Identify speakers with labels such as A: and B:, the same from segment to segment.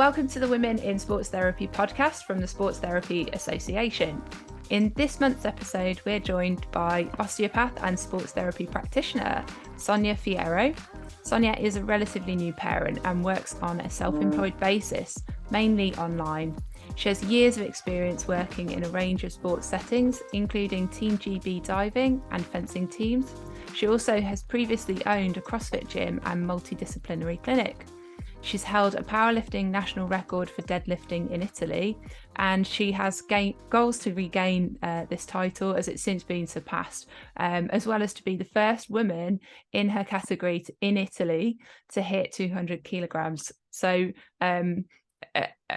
A: Welcome to the Women in Sports Therapy podcast from the Sports Therapy Association. In this month's episode, we're joined by Osteopath and Sports Therapy practitioner, Sonia Fierro. Sonia is a relatively new parent and works on a self-employed basis, mainly online. She has years of experience working in a range of sports settings, including Team GB diving and fencing teams. She also has previously owned a CrossFit gym and multidisciplinary clinic. She's held a powerlifting national record for deadlifting in Italy, and she has goals to regain this title as it's since been surpassed, as well as to be the first woman in her category in Italy to hit 200 kilograms. So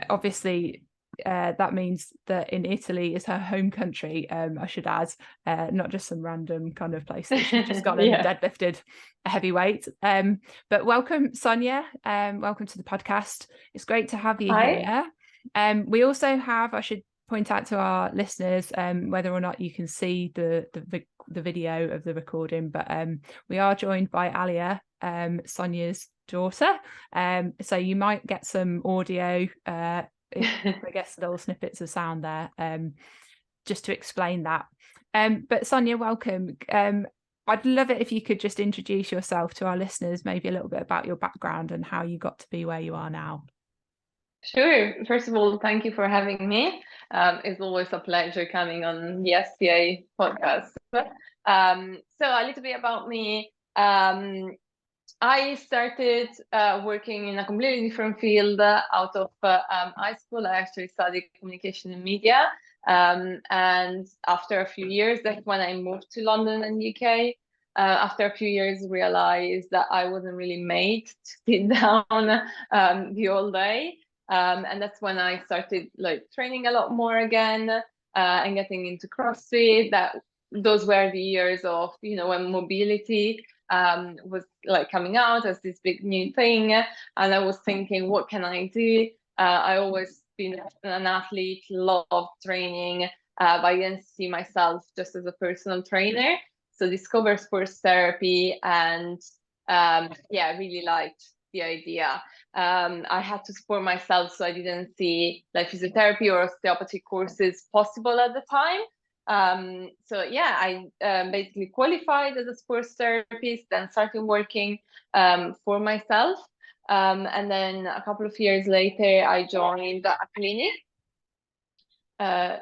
A: obviously that means that in Italy is her home country, I should add, not just some random kind of place that she's just gone and deadlifted a heavy weight. But welcome, Sonia. Welcome to the podcast. It's great to have you here. We also have, I should point out to our listeners, whether or not you can see the video of the recording, but we are joined by Alia, Sonia's daughter. So you might get some audio, I guess little snippets of sound there, just to explain that. But Sonia, welcome. I'd love it if you could just introduce yourself to our listeners, maybe a little bit about your background and how you got to be where you are now.
B: Sure. First of all, thank you for having me. It's always a pleasure coming on the STA podcast. So a little bit about me. I started working in a completely different field out of high school. I actually studied communication and media. And after a few years, that's when I moved to London and UK. After a few years, realized that I wasn't really made to sit down the whole day. And that's when I started training a lot more again and getting into CrossFit. Those were the years of, when mobility was coming out as this big new thing, and I was thinking, what can I do? I always been an athlete, loved training, but I didn't see myself just as a personal trainer. So discovered sports therapy, and really liked the idea. I had to support myself, so I didn't see physiotherapy or osteopathy courses possible at the time. I basically qualified as a sports therapist, then started working for myself. And then a couple of years later, I joined a clinic. And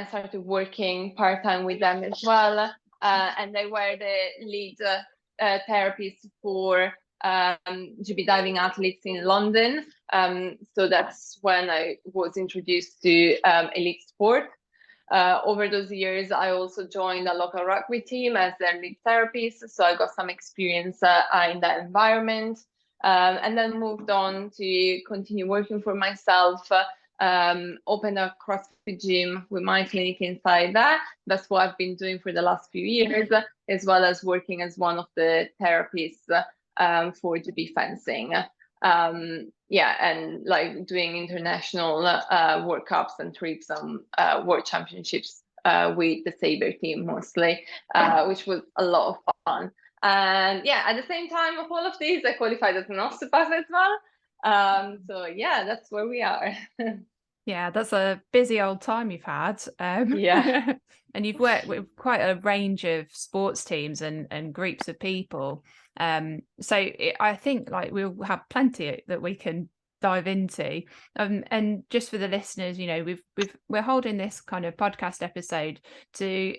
B: started working part-time with them as well. And they were the lead therapists for GB diving athletes in London. So that's when I was introduced to elite sport. Over those years, I also joined a local rugby team as their lead therapist. So I got some experience in that environment, and then moved on to continue working for myself. Opened a CrossFit gym with my clinic inside that. That's what I've been doing for the last few years, as well as working as one of the therapists for GB fencing. And doing international World Cups and trips and World Championships with the Sabre team mostly, which was a lot of fun. And at the same time of all of these, I qualified as an osteopath as well. That's where we are.
A: Yeah, that's a busy old time you've had. And you've worked with quite a range of sports teams and groups of people. I think we'll have plenty that we can dive into. And just for the listeners, we're holding this kind of podcast episode to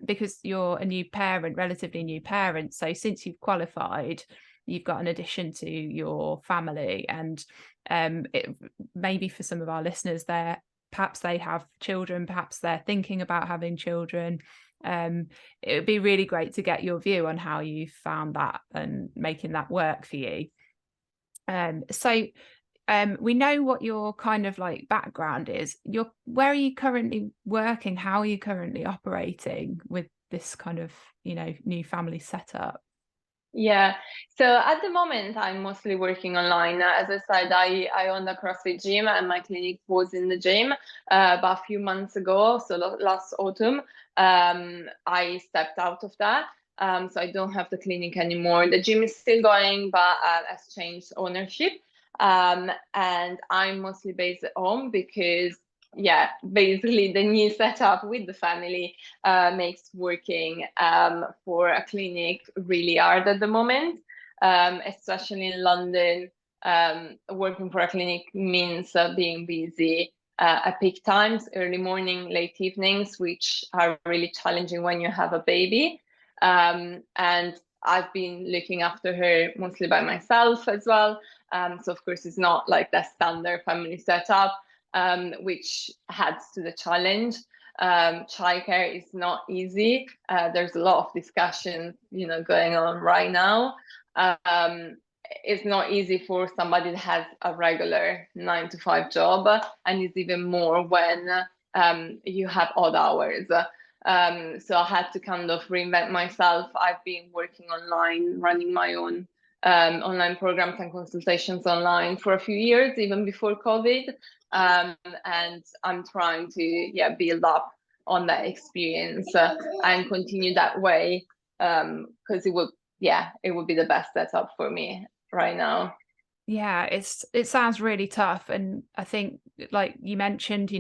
A: because you're a new parent, relatively new parent. So since you've qualified, you've got an addition to your family, and maybe for some of our listeners there, perhaps they have children, perhaps they're thinking about having children. It would be really great to get your view on how you found that and making that work for you. We know what your kind of background is. Where are you currently working? How are you currently operating with this kind of new family setup?
B: Yeah, so at the moment I'm mostly working online. As I said, I own a CrossFit gym and my clinic was in the gym. But a few months ago, so last autumn, I stepped out of that. So I don't have the clinic anymore. The gym is still going, but has changed ownership. And I'm mostly based at home because, yeah, basically the new setup with the family makes working for a clinic really hard at the moment, especially in London. Working for a clinic means being busy at peak times, early morning, late evenings, which are really challenging when you have a baby. And I've been looking after her mostly by myself as well. So of course, it's not like the standard family setup, which adds to the challenge. Childcare is not easy. There's a lot of discussions, going on right now. It's not easy for somebody that has a regular 9 to 5 job, and it's even more when you have odd hours. So I had to kind of reinvent myself. I've been working online, running my own online programs and consultations online for a few years, even before COVID. And I'm trying to build up on that experience and continue that way, because it would be the best setup for me right now.
A: Yeah, it sounds really tough. And I think, like you mentioned,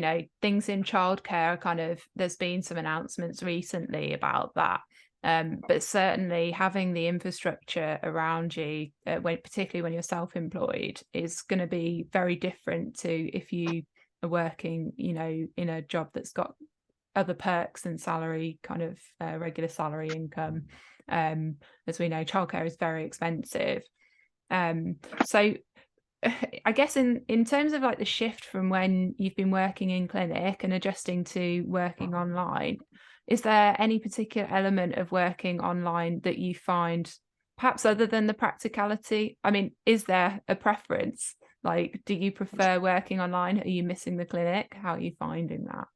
A: things in childcare kind of, there's been some announcements recently about that. But certainly having the infrastructure around you, particularly when you're self-employed, is going to be very different to if you are working, in a job that's got other perks than salary, kind of regular salary income. As we know, childcare is very expensive. So I guess in terms of like the shift from when you've been working in clinic and adjusting to working online, is there any particular element of working online that you find, perhaps other than the practicality? I mean, is there a preference? Like, do you prefer working online? Are you missing the clinic? How are you finding that?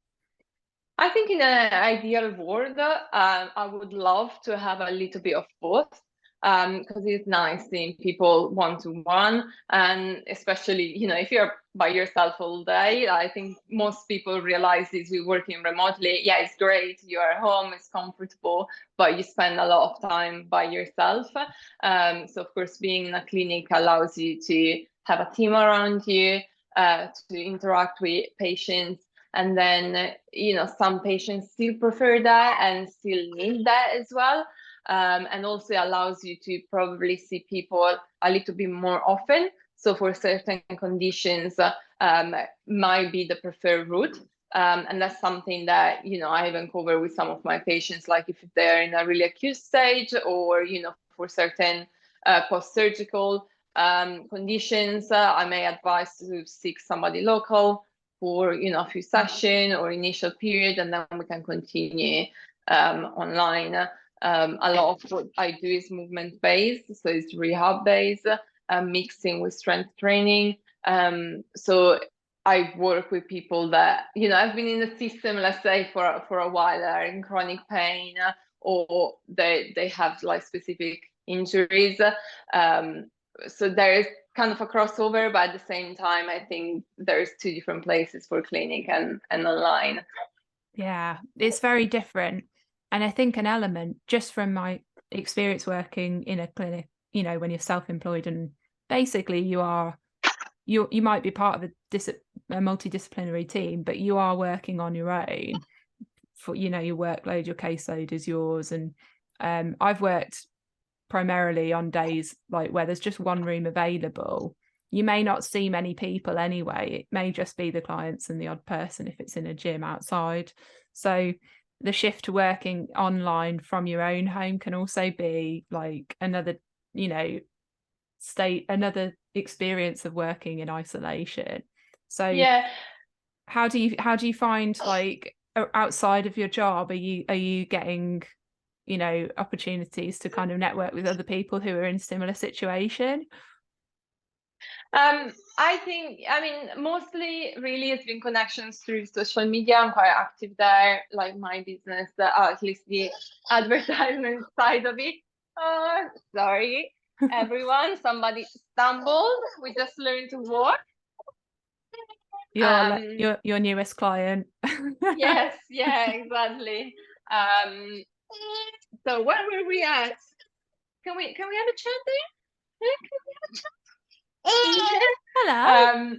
B: I think in an ideal world, I would love to have a little bit of both, because it's nice seeing people one-to-one, and especially, if you're by yourself all day. I think most people realize this with working remotely. Yeah, it's great. You're at home, it's comfortable, but you spend a lot of time by yourself. So of course, being in a clinic allows you to have a team around you, to interact with patients. And then, some patients still prefer that and still need that as well. And also allows you to probably see people a little bit more often. So for certain conditions, might be the preferred route. And that's something that, I even cover with some of my patients, like if they're in a really acute stage, or, for certain post-surgical conditions, I may advise to seek somebody local for a few session or initial period, and then we can continue online. A lot of what I do is movement based, so it's rehab based, mixing with strength training. So I work with people that I've been in the system, let's say for a while, that are in chronic pain, or they have like specific injuries. So there is kind of a crossover, but at the same time, I think there's two different places for clinic and online.
A: Yeah, it's very different. And I think an element, just from my experience working in a clinic, when you're self-employed and basically you might be part of a multidisciplinary team, but you are working on your own. For your workload, your caseload is yours. And I've worked primarily on days like where there's just one room available. You may not see many people anyway. It may just be the clients and the odd person if it's in a gym outside. So the shift to working online from your own home can also be like another, another experience of working in isolation. So
B: Yeah.
A: how do you find, like, outside of your job, are you getting opportunities to kind of network with other people who are in similar situation?
B: Mostly really it's been connections through social media. I'm quite active there, like my business, at least the advertisement side of it. Sorry, everyone, somebody stumbled. We just learned to walk.
A: Your newest client.
B: Yes, yeah, exactly. So where were we at? Can we have a chat there? Can we have a chat?
A: Hello.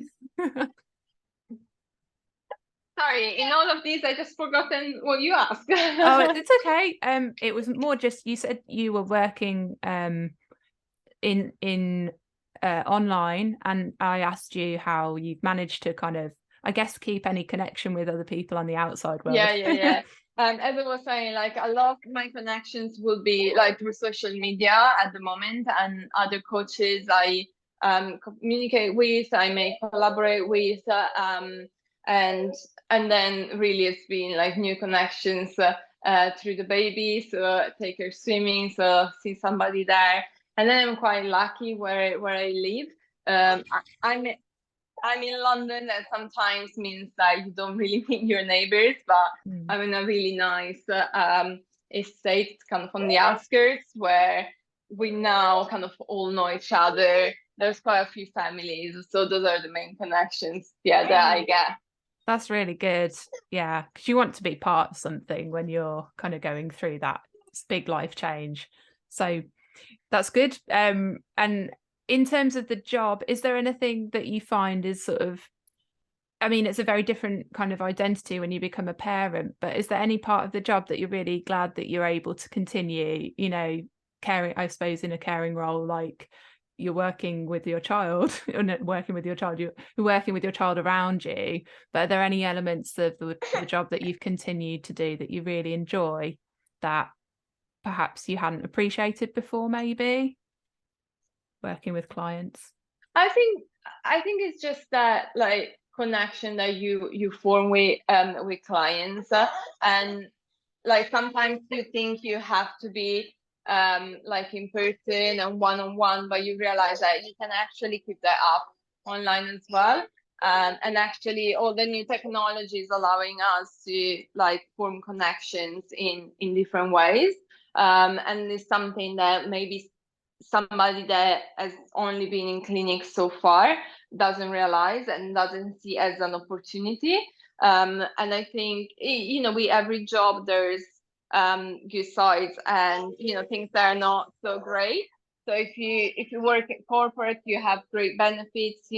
B: Sorry, in all of these, I just forgotten what you asked.
A: Oh, it's okay. It was more just, you said you were working in online, and I asked you how you've managed to kind of, I guess, keep any connection with other people on the outside world.
B: Yeah. As I was saying, like a lot of my connections will be like through social media at the moment, and other coaches I communicate with, I may collaborate with, and then really it's been like new connections through the baby. So take her swimming, so see somebody there, and then I'm quite lucky where I live. I'm in London, that sometimes means that you don't really meet your neighbors, but I'm in a really nice estate, kind of on the outskirts, where we now kind of all know each other. There's quite a few families, so those are the main connections, that I get.
A: That's really good. Yeah, because you want to be part of something when you're kind of going through that big life change. So that's good. And in terms of the job, is there anything that you find is sort of, I mean, it's a very different kind of identity when you become a parent, but is there any part of the job that you're really glad that you're able to continue, caring, I suppose, in a caring role, like you're working with your child, or not working with your child, you're working with your child around you, but are there any elements of the job that you've continued to do that you really enjoy that perhaps you hadn't appreciated before, maybe working with clients?
B: I think it's just that like connection that you form with clients, and like sometimes you think you have to be like in person and one-on-one, but you realize that you can actually keep that up online as well. And actually all the new technologies allowing us to like form connections in different ways. And it's something that maybe somebody that has only been in clinics so far doesn't realize and doesn't see as an opportunity. And I think, with every job, there's good sides and, things that are not so great. So if you work at corporate, you have great benefits,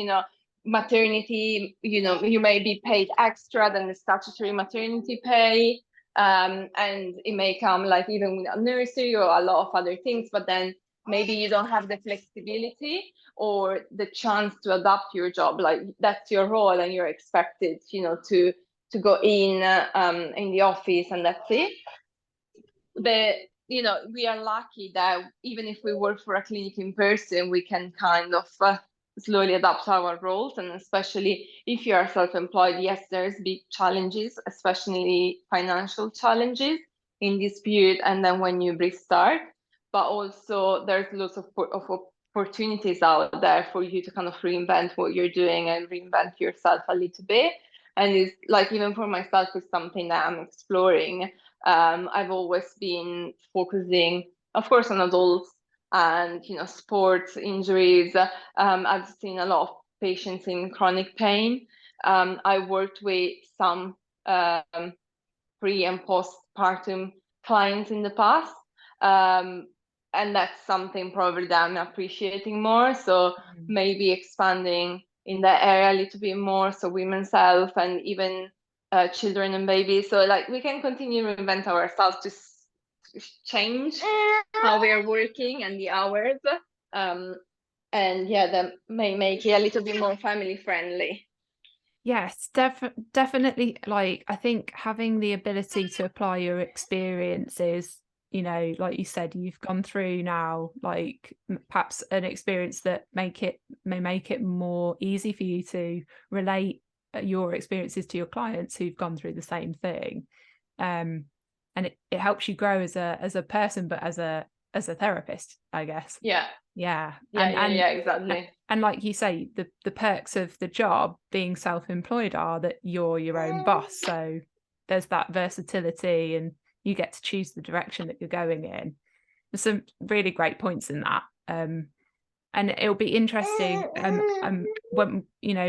B: maternity, you may be paid extra than the statutory maternity pay. And it may come like even with a nursery or a lot of other things, but then maybe you don't have the flexibility or the chance to adapt your job. Like that's your role and you're expected, to go in the office and that's it. But, we are lucky that even if we work for a clinic in person, we can kind of slowly adapt our roles. And especially if you are self-employed, yes, there's big challenges, especially financial challenges in this period. And then when you restart, but also there's lots of opportunities out there for you to kind of reinvent what you're doing and reinvent yourself a little bit. And it's like, even for myself, it's something that I'm exploring. I've always been focusing, of course, on adults and, sports injuries. I've seen a lot of patients in chronic pain. I worked with some pre and postpartum clients in the past. And that's something probably that I'm appreciating more. So maybe expanding in that area a little bit more. So women's health and even children and babies. So like we can continue to reinvent ourselves to change how we are working and the hours. And yeah, that may make it a little bit more family friendly.
A: Yes, definitely. Like, I think having the ability to apply your experiences, like you said, you've gone through now, like perhaps an experience that may make it more easy for you to relate your experiences to your clients who've gone through the same thing. And it helps you grow as a person, but as a therapist, I guess.
B: Yeah, exactly.
A: And like you say, the perks of the job being self-employed are that you're your own boss. So there's that versatility and you get to choose the direction that you're going in. There's some really great points in that. And it'll be interesting when,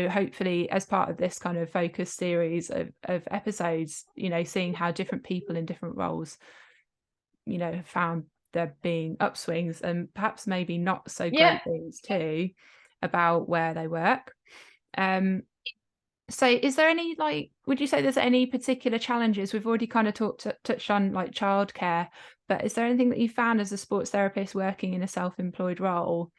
A: hopefully as part of this kind of focus series of episodes, seeing how different people in different roles, have found there being upswings and perhaps maybe not so great things too. about where they work. So is there any, like, would you say there's any particular challenges? We've already kind of touched on like childcare, but is there anything that you found as a sports therapist working in a self-employed role,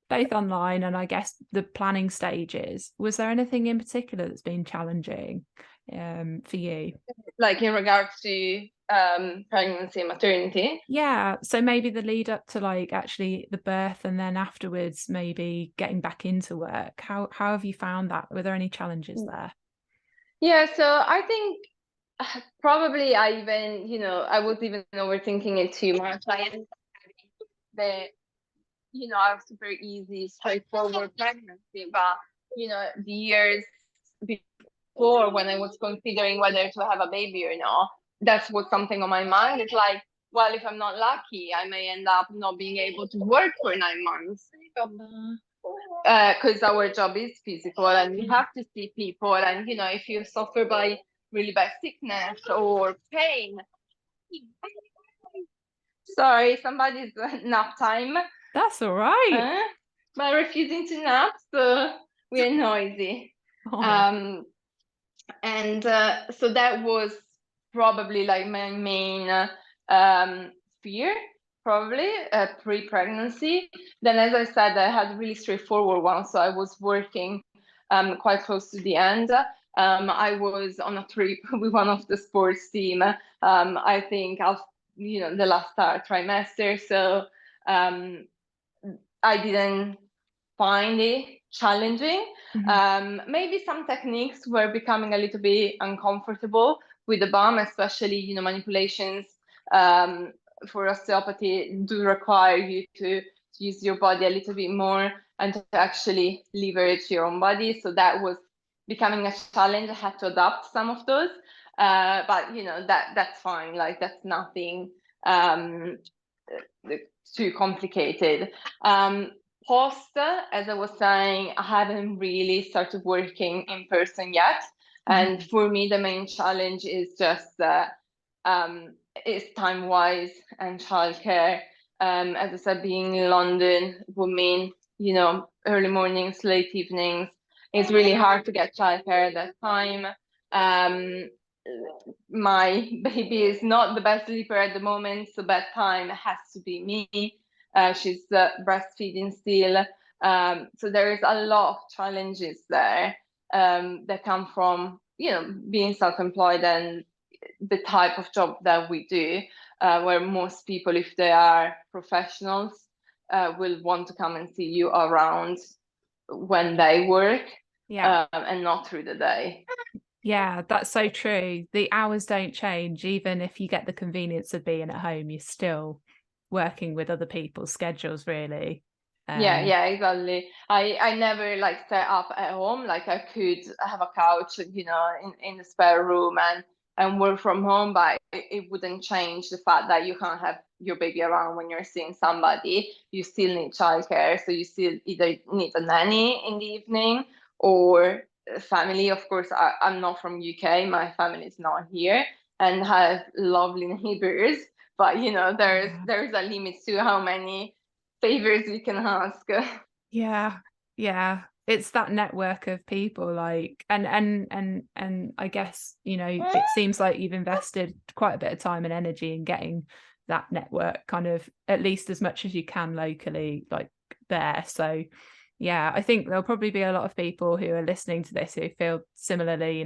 A: both online and I guess the planning stages? Was there anything in particular that's been challenging for you?
B: Like in regards to pregnancy and maternity?
A: Yeah, so maybe the lead up to like actually the birth, and then afterwards maybe getting back into work. How have you found that? Were there any challenges there?
B: Yeah, so I think probably I was even overthinking it too much. I ended up having a super easy, straightforward pregnancy, but the years before, when I was considering whether to have a baby or not, that's what something on my mind. It's like, well, if I'm not lucky, I may end up not being able to work for 9 months. Because our job is physical and we have to see people, and if you suffer by really bad sickness or pain. Sorry, somebody's nap time.
A: That's all right.
B: By refusing to nap, so we're noisy.
A: Oh.
B: And so that was probably like my main fear, probably pre-pregnancy. Then, as I said, I had a really straightforward one, so I was working quite close to the end. I was on a trip with one of the sports team. I think the last trimester, so I didn't find it challenging. Maybe some techniques were becoming a little bit uncomfortable with the bum, especially manipulations for osteopathy do require you to use your body a little bit more and to actually leverage your own body. So that was becoming a challenge. I had to adapt some of those, but that's fine. Like that's nothing too complicated. Post, as I was saying, I haven't really started working in person yet. And for me, the main challenge is just is time-wise and childcare. As I said, being in London would mean, early mornings, late evenings. It's really hard to get childcare at that time. My baby is not the best sleeper at the moment, so bedtime has to be me. She's breastfeeding still. So there is a lot of challenges there that come from, being self-employed and the type of job that we do, where most people, if they are professionals, will want to come and see you around when they work, and not through the day.
A: Yeah, that's so true. The hours don't change. Even if you get the convenience of being at home, you're still working with other people's schedules, really.
B: Yeah, exactly. I never set up at home. Like I could have a couch, in the spare room and work from home, but it wouldn't change the fact that you can't have your baby around when you're seeing somebody. You still need childcare, so you still either need a nanny in the evening or family. Of course, I'm not from UK. My family is not here, and have lovely neighbors. But there's a limit to how many favors you can ask.
A: Yeah. It's that network of people, like, and I guess, it seems like you've invested quite a bit of time and energy in getting that network kind of at least as much as you can locally, like there. So yeah, I think there'll probably be a lot of people who are listening to this who feel similarly,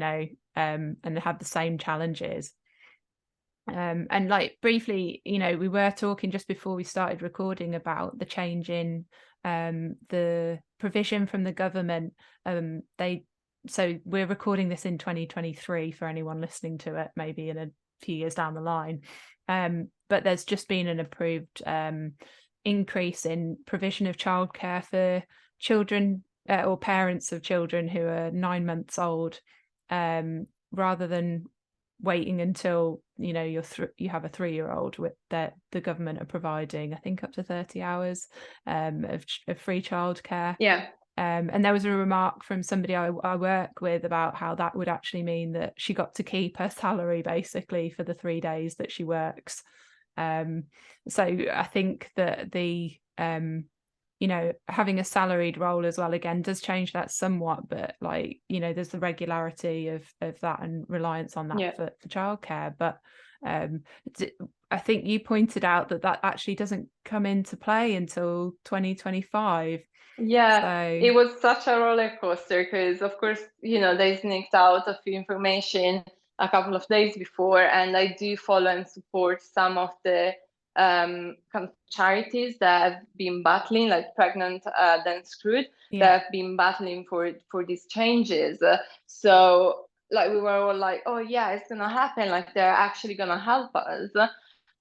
A: and have the same challenges. And like briefly, we were talking just before we started recording about the change in the provision from the government. So we're recording this in 2023 for anyone listening to it, maybe in a few years down the line. But there's just been an approved increase in provision of childcare for children or parents of children who are 9 months old, rather than waiting until you have a 3-year-old. With that, the government are providing, I think, up to 30 hours of free childcare. And there was a remark from somebody I work with about how that would actually mean that she got to keep her salary basically for the 3 days that she works. So I think that the having a salaried role as well, again, does change that somewhat, but like, there's the regularity of that and reliance on that for childcare. But I think you pointed out that actually doesn't come into play until 2025.
B: Yeah,
A: so
B: it was such a roller coaster because, of course, they sneaked out a few information a couple of days before, and I do follow and support some of the kind of charities that have been battling, like Pregnant Then Screwed, that have been battling for these changes. So like we were all like, oh yeah, it's gonna happen. Like they're actually gonna help us.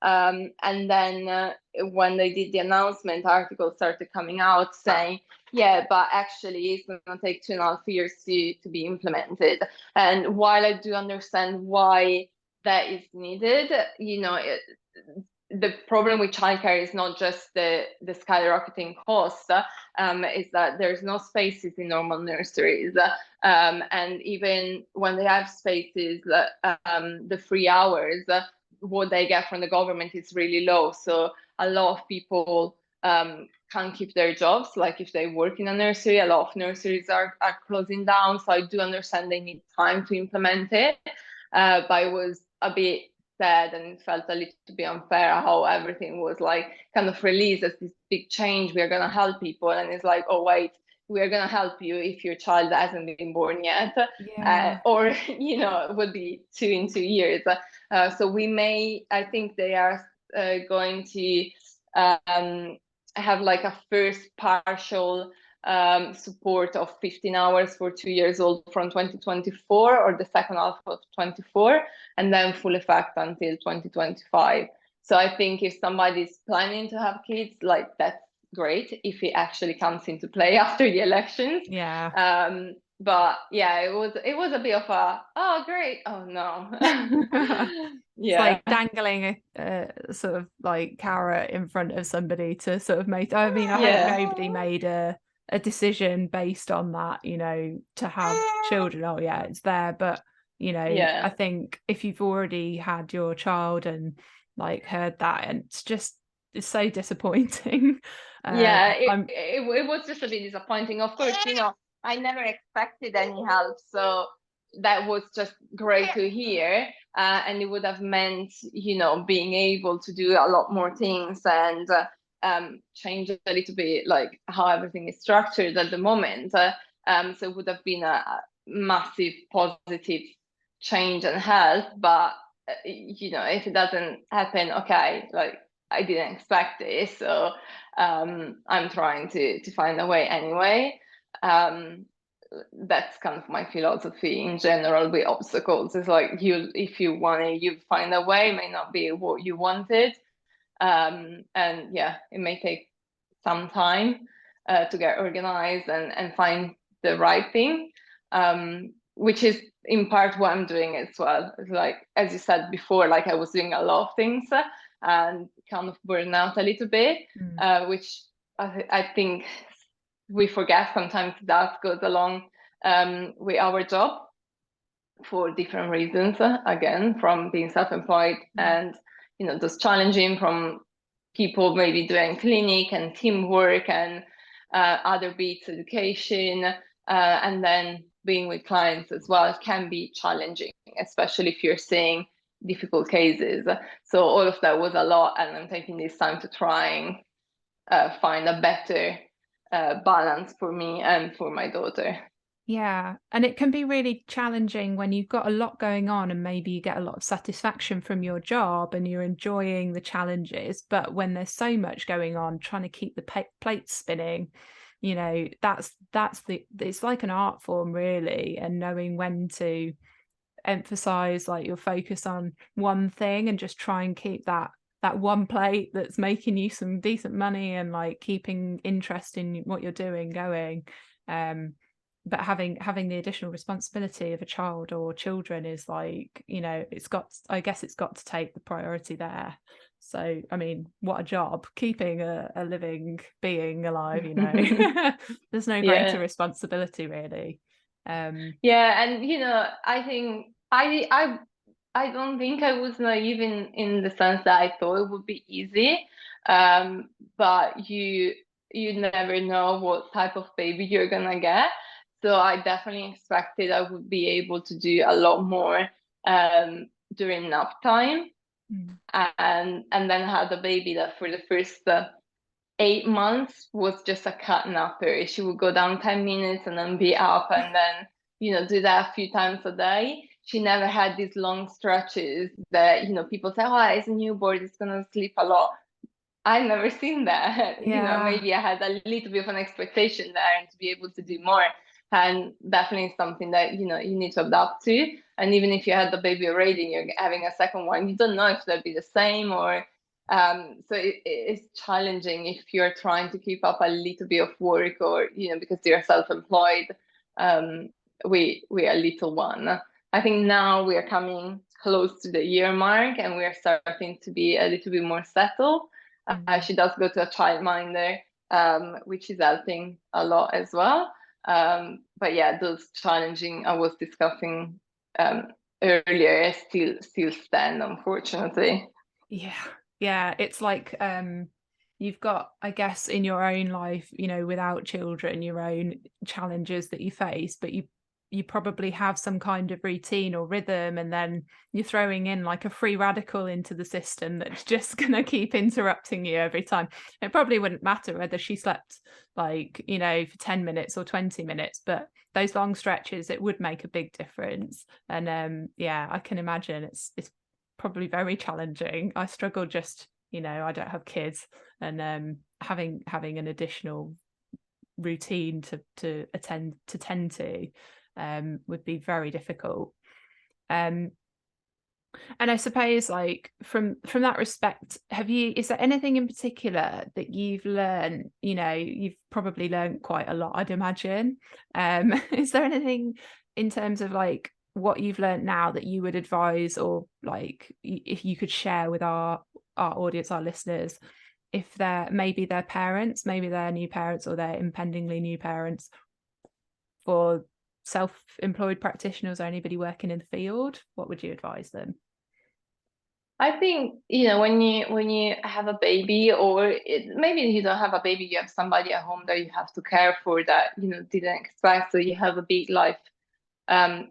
B: And then when they did the announcement, articles started coming out saying, yeah, but actually it's going to take 2.5 years to be implemented. And while I do understand why that is needed, the problem with childcare is not just the skyrocketing cost, is that there's no spaces in normal nurseries. And even when they have spaces, the free hours, what they get from the government is really low. So a lot of people can't keep their jobs. Like if they work in a nursery, a lot of nurseries are closing down. So I do understand they need time to implement it. But it was a bit sad and it felt a little bit unfair how everything was like kind of released as this big change. We're going to help people. And it's like, oh, wait, we're going to help you if your child hasn't been born yet. Or, it would be 2 in 2 years. So I think they are going to have like a first partial support of 15 hours for 2 years old from 2024 or the second half of 24, and then full effect until 2025. So I think if somebody's planning to have kids, like that's great if it actually comes into play after the elections. But yeah, it was a bit of a, oh great, oh no.
A: It's like dangling a sort of like carrot in front of somebody to sort of make. I mean, I hope nobody made a decision based on that, to have children. Oh yeah, it's there. But I think if you've already had your child and like heard that, and it's so disappointing.
B: It was just a bit disappointing. Of course, I never expected any help, so that was just great to hear. And it would have meant, being able to do a lot more things and change a little bit like how everything is structured at the moment. So it would have been a massive positive change and help. But, if it doesn't happen, okay, like I didn't expect this. So I'm trying to find a way anyway. That's kind of my philosophy in general with obstacles. It's like if you want it, you find a way. It may not be what you wanted, and it may take some time to get organized and find the right thing, which is in part what I'm doing as well. It's like, as you said before, like I was doing a lot of things and kind of burned out a little bit, which I think we forget sometimes that goes along with our job for different reasons, again, from being self-employed and, just challenging from people maybe doing clinic and teamwork and other bits, education, and then being with clients as well can be challenging, especially if you're seeing difficult cases. So all of that was a lot, and I'm taking this time to try and find a better balance for me and for my daughter.
A: Yeah, and it can be really challenging when you've got a lot going on and maybe you get a lot of satisfaction from your job and you're enjoying the challenges, but when there's so much going on, trying to keep the plates spinning, it's like an art form really, and knowing when to emphasize like your focus on one thing and just try and keep that one plate that's making you some decent money and like keeping interest in what you're doing going. But having the additional responsibility of a child or children is like, I guess it's got to take the priority there. So, I mean, what a job, keeping a living being alive, there's no greater responsibility really.
B: And I think I don't think I was naive in the sense that I thought it would be easy, but you you never know what type of baby you're gonna get. So I definitely expected I would be able to do a lot more during nap time. And then I had a baby that for the first 8 months was just a cat napper. She would go down 10 minutes and then be up, and then, do that a few times a day. She never had these long stretches that, people say, oh, it's a newborn, it's going to sleep a lot. I've never seen that.
A: Yeah.
B: Maybe I had a little bit of an expectation there and to be able to do more. And definitely something that, you need to adapt to. And even if you had the baby already and you're having a second one, you don't know if they'll be the same or so it's challenging if you're trying to keep up a little bit of work or, because you're self-employed with a little one. I think now we are coming close to the year mark and we are starting to be a little bit more settled. She does go to a childminder, which is helping a lot as well. But yeah, those challenging I was discussing earlier still stand, unfortunately.
A: Yeah, it's like you've got, I guess, in your own life, without children, your own challenges that you face, but you probably have some kind of routine or rhythm, and then you're throwing in like a free radical into the system that's just gonna keep interrupting you every time. It probably wouldn't matter whether she slept like, for 10 minutes or 20 minutes, but those long stretches, it would make a big difference. And yeah, I can imagine it's probably very challenging. I struggle just, I don't have kids, and having an additional routine to tend to would be very difficult. And I suppose, like, from that respect, is there anything in particular that you've learned? You've probably learned quite a lot, I'd imagine. Is there anything in terms of like what you've learned now that you would advise, or like if you could share with our audience, our listeners, if they're maybe their parents, maybe they're new parents or they're impendingly new parents, for self-employed practitioners or anybody working in the field, what would you advise them?
B: I think, when you have a baby, or maybe you don't have a baby, you have somebody at home that you have to care for that, didn't expect, so you have a big life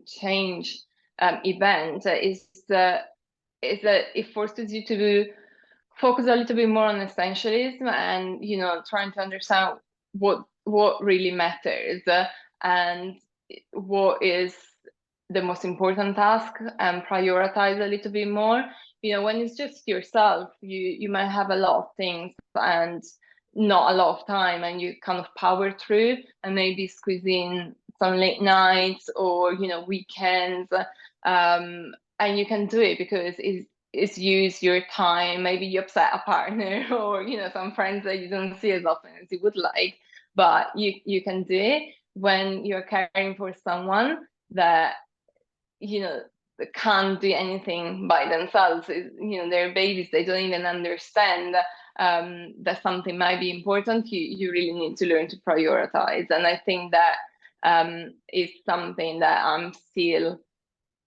B: change event, is that it forces you to focus a little bit more on essentialism and, trying to understand what really matters, and what is the most important task, and prioritize a little bit more. When it's just yourself, you might have a lot of things and not a lot of time, and you kind of power through and maybe squeeze in some late nights or, weekends, and you can do it because it's use your time. Maybe you upset a partner or, some friends that you don't see as often as you would like, but you can do it when you're caring for someone that, can't do anything by themselves. They're babies, they don't even understand that something might be important. You really need to learn to prioritize, and I think that is something that I'm still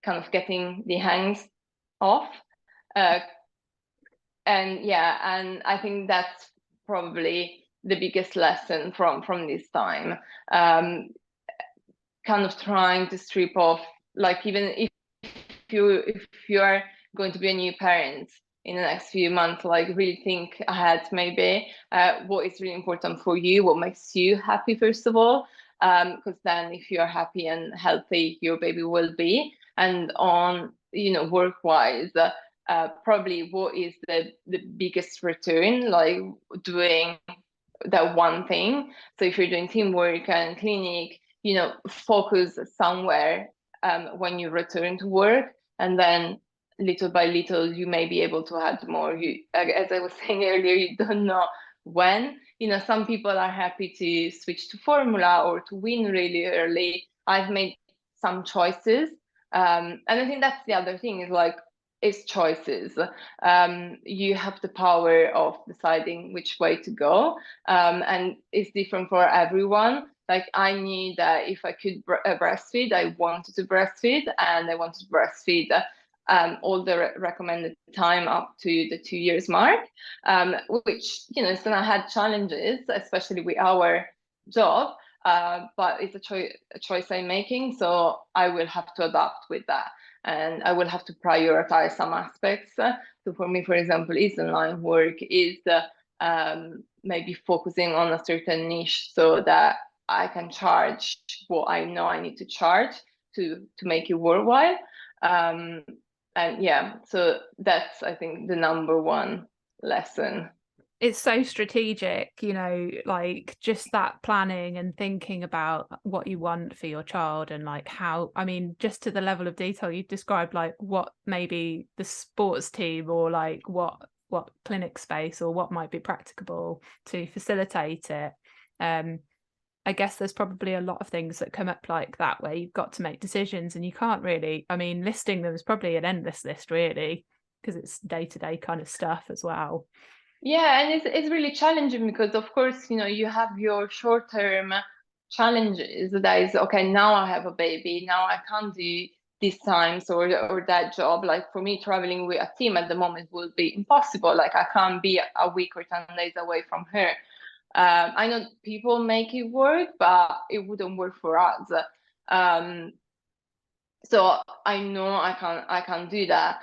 B: kind of getting the hangs of. And I think that's probably the biggest lesson from this time. Kind of trying to strip off, like, even if you are going to be a new parent in the next few months, like, really think ahead, maybe what is really important for you, what makes you happy first of all, because then if you're happy and healthy, your baby will be. And on, work wise, probably what is the biggest return, like doing that one thing. So if you're doing teamwork and clinic, focus somewhere when you return to work, and then little by little you may be able to add more. As I was saying earlier, you don't know when. Some people are happy to switch to formula or to win really early. I've made some choices, and I think that's the other thing, is like, it's choices. You have the power of deciding which way to go, and it's different for everyone. Like, I knew that if I could breastfeed, I wanted to breastfeed, and I wanted to breastfeed all the recommended time up to the 2 years mark, which, you know, is going to have challenges, especially with our job, but it's a choice I'm making. So I will have to adapt with that. And I will have to prioritize some aspects. So for me, for example, is online work, is maybe focusing on a certain niche so that I can charge what I know I need to charge to make it worthwhile. And yeah, so that's, I think, the number one lesson.
A: It's so strategic, you know, like just that planning and thinking about what you want for your child, and like how, I mean, just to the level of detail you described, like what maybe the sports team, or like what clinic space, or what might be practicable to facilitate it. I guess there's probably a lot of things that come up like that where you've got to make decisions, and you can't really, I mean, listing them is probably an endless list really, because it's day-to-day kind of stuff as well.
B: Yeah, and it's really challenging because, of course, you know, you have your short-term challenges. That is, okay, now I have a baby, now I can't do these times or that job. Like for me, traveling with a team at the moment will be impossible. Like I can't be a week or 10 days away from her. I know people make it work, but it wouldn't work for us. So I know I can't do that.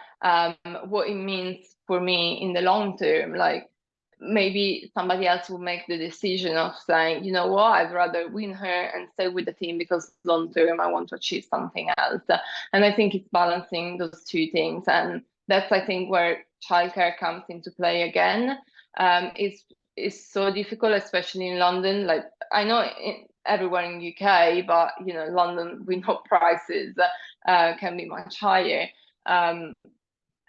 B: What it means for me in the long term, like maybe somebody else will make the decision of saying, you know what, I'd rather win her and stay with the team because long term I want to achieve something else. And I think it's balancing those two things, and that's, I think, where childcare comes into play again. It's so difficult, especially in London. Like I know everywhere in UK, but you know, London, we know prices can be much higher.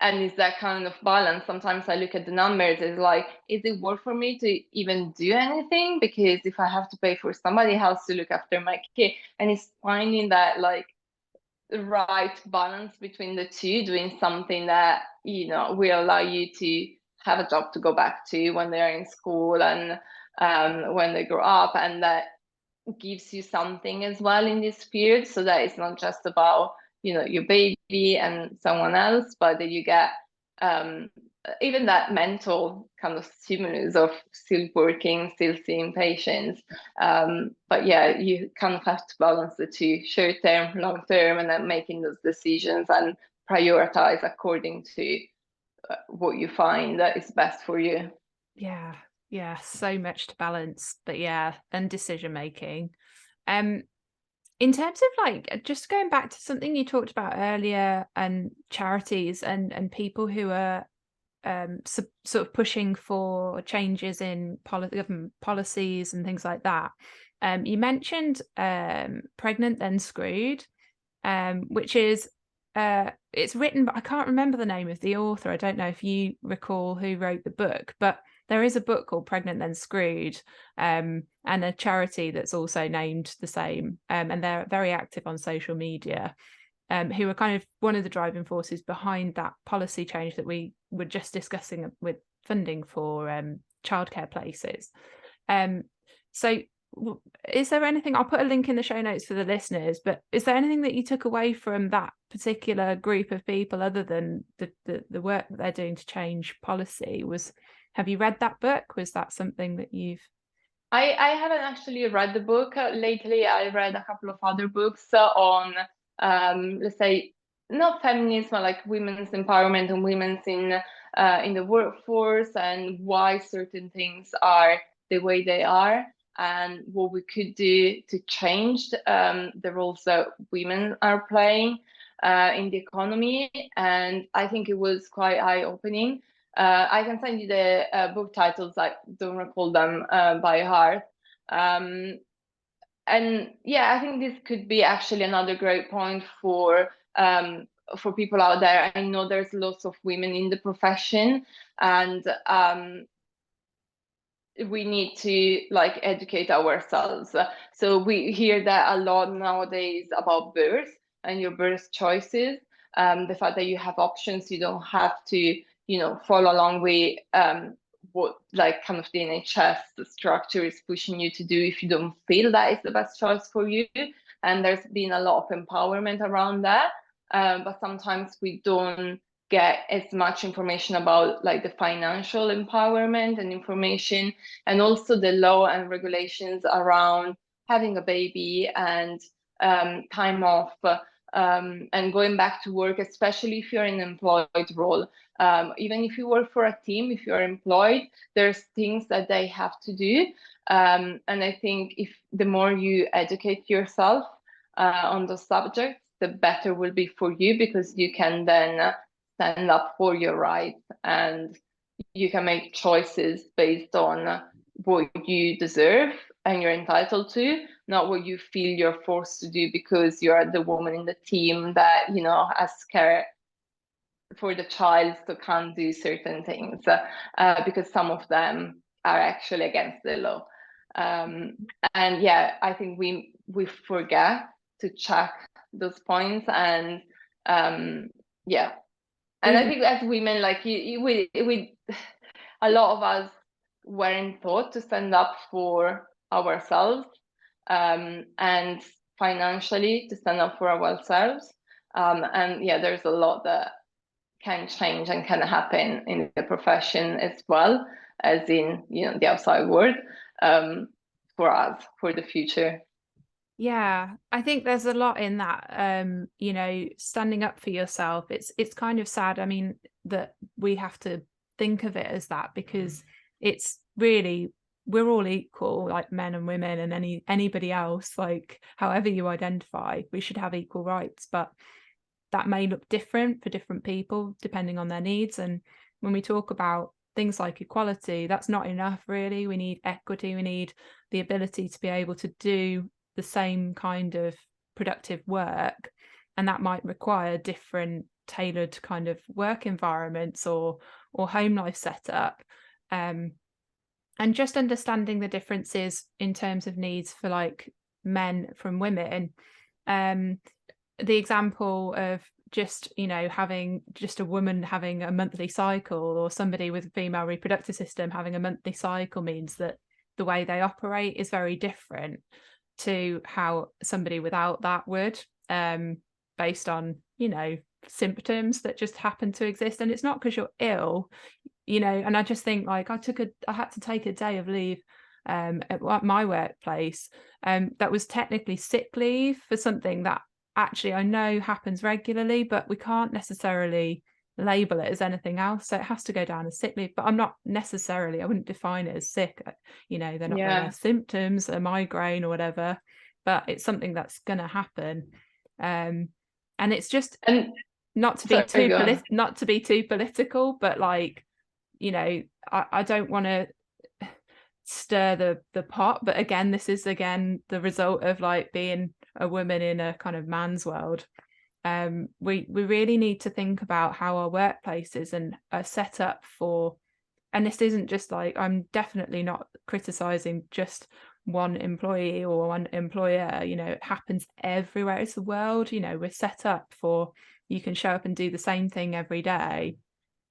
B: And it's that kind of balance. Sometimes I look at the numbers, it's like, is it worth for me to even do anything? Because if I have to pay for somebody else to look after my kid, and it's finding that like the right balance between the two, doing something that, you know, will allow you to have a job to go back to when they're in school and when they grow up, and that gives you something as well in this period, so that it's not just about, you know, your baby and someone else, but that you get even that mental kind of stimulus of still working, still seeing patients. But yeah, you kind of have to balance the two, short term, long term, and then making those decisions and prioritize according to what you find that is best for you.
A: Yeah, so much to balance, but yeah, and decision making. In terms of like just going back to something you talked about earlier, and charities and people who are sort of pushing for changes in government policies and things like that. You mentioned Pregnant Then Screwed, which is it's written, but I can't remember the name of the author. I don't know if you recall who wrote the book, but there is a book called Pregnant Then Screwed, and a charity that's also named the same, and they're very active on social media, who are kind of one of the driving forces behind that policy change that we were just discussing with funding for childcare places. So is there anything, I'll put a link in the show notes for the listeners, but is there anything that you took away from that particular group of people other than the work that they're doing to change policy? Have you read that book? Was that something that you've...
B: I haven't actually read the book. Lately, I read a couple of other books on, let's say, not feminism, but like women's empowerment and women's in the workforce, and why certain things are the way they are, and what we could do to change the roles that women are playing in the economy. And I think it was quite eye-opening. I can send you the book titles. I don't recall them by heart. And yeah, I think this could be actually another great point for people out there. I know there's lots of women in the profession, and we need to like educate ourselves. So we hear that a lot nowadays about birth and your birth choices. The fact that you have options, you don't have to, you know, follow along with what like kind of the NHS structure is pushing you to do if you don't feel that is the best choice for you. And there's been a lot of empowerment around that. but sometimes we don't get as much information about like the financial empowerment and information, and also the law and regulations around having a baby and time off, and going back to work, especially if you're in an employed role. Even if you work for a team, if you're employed, there's things that they have to do. And I think if the more you educate yourself on those subjects, the better will be for you, because you can then stand up for your rights and you can make choices based on what you deserve and you're entitled to, not what you feel you're forced to do because you're the woman in the team that, has care for the child, so can't do certain things, because some of them are actually against the law. And yeah, I think we forget to check those points, and yeah. And I think as women, like we a lot of us weren't taught to stand up for ourselves, and financially to stand up for ourselves. And yeah, there's a lot that can change and can happen in the profession as well as in the outside world, for us, for the future.
A: Yeah, I think there's a lot in that, standing up for yourself. It's kind of sad, I mean, that we have to think of it as that, because it's really, we're all equal, like men and women and anybody else, like however you identify, we should have equal rights. But that may look different for different people depending on their needs. And when we talk about things like equality, that's not enough, really. We need equity. We need the ability to be able to do the same kind of productive work, and that might require different tailored kind of work environments or home life setup, and just understanding the differences in terms of needs for like men from women. The example of just having just a woman having a monthly cycle, or somebody with a female reproductive system having a monthly cycle, means that the way they operate is very different to how somebody without that would, based on symptoms that just happen to exist. And it's not because you're ill, and I just think, like, I had to take a day of leave at my workplace, that was technically sick leave for something that actually I know happens regularly, but we can't necessarily label it as anything else, so it has to go down as sick leave. But I'm not necessarily, I wouldn't define it as sick, they're not going to have symptoms, a migraine or whatever, but it's something that's going to happen. And it's just, not to be too political, but like, I don't want to stir the pot, but again, this is the result of like being a woman in a kind of man's world. We really need to think about how our workplaces and are set up for, and this isn't just like, I'm definitely not criticizing just one employee or one employer, it happens everywhere. It's the world, we're set up for, you can show up and do the same thing every day,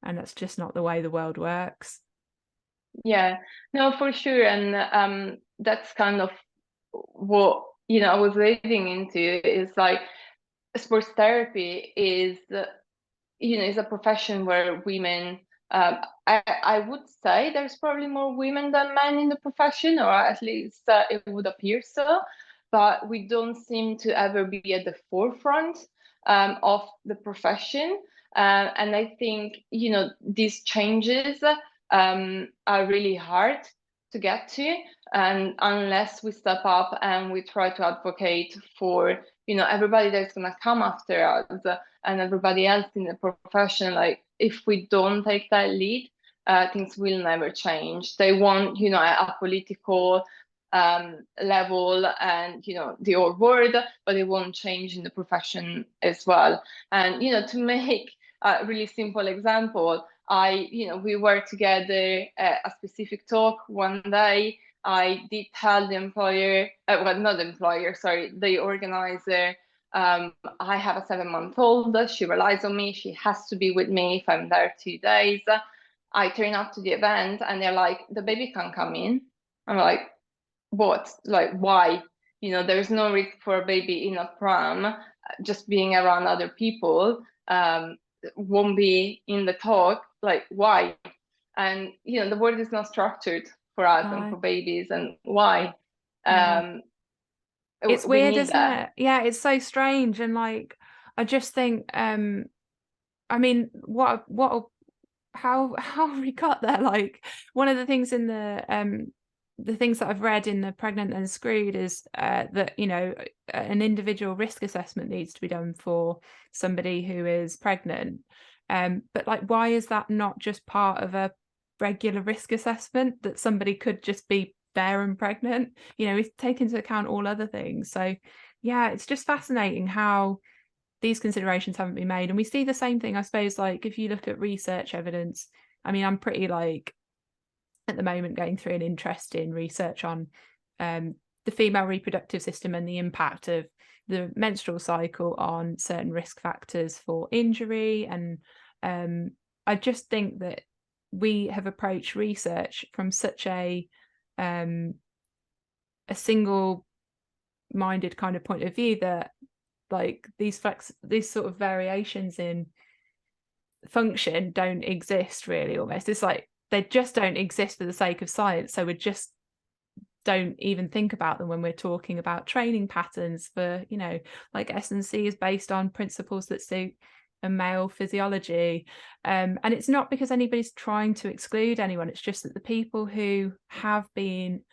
A: and that's just not the way the world works.
B: Yeah, no, for sure. And that's kind of what I was leading into, is like sports therapy is is a profession where women, I would say there's probably more women than men in the profession, or at least it would appear so, but we don't seem to ever be at the forefront of the profession. And I think these changes are really hard to get to, and unless we step up and we try to advocate for everybody that's going to come after us, and everybody else in the profession, like if we don't take that lead, things will never change. They want a political level and the old world, but it won't change in the profession as well. And to make a really simple example, we were together at a specific talk one day. I did tell the employer, well, not the employer, sorry, the organizer, I have a 7-month-old. She relies on me. She has to be with me if I'm there 2 days. I turn up to the event and they're like, the baby can't come in. I'm like, what? Like, why? There's no risk for a baby in a pram. just being around other people won't be in the talk. Like, why? And the world is not structured for us and for babies, and why?
A: It's
B: we
A: weird,
B: need
A: isn't
B: that.
A: it? Yeah, it's so strange. And like, I just think, I mean, how have we got there? Like, one of the things in the things that I've read in the Pregnant and Screwed is that, an individual risk assessment needs to be done for somebody who is pregnant. But like, why is that not just part of a regular risk assessment, that somebody could just be there and pregnant? We take into account all other things. So yeah, it's just fascinating how these considerations haven't been made. And we see the same thing, I suppose, like if you look at research evidence. I mean, I'm pretty like at the moment going through an interest in research on the female reproductive system and the impact of the menstrual cycle on certain risk factors for injury. And I just think that we have approached research from such a single-minded kind of point of view that like these sort of variations in function don't exist really. Almost, it's like they just don't exist for the sake of science, so we just don't even think about them when we're talking about training patterns for, like S&C is based on principles that suit a male physiology, and it's not because anybody's trying to exclude anyone. It's just that the people who have been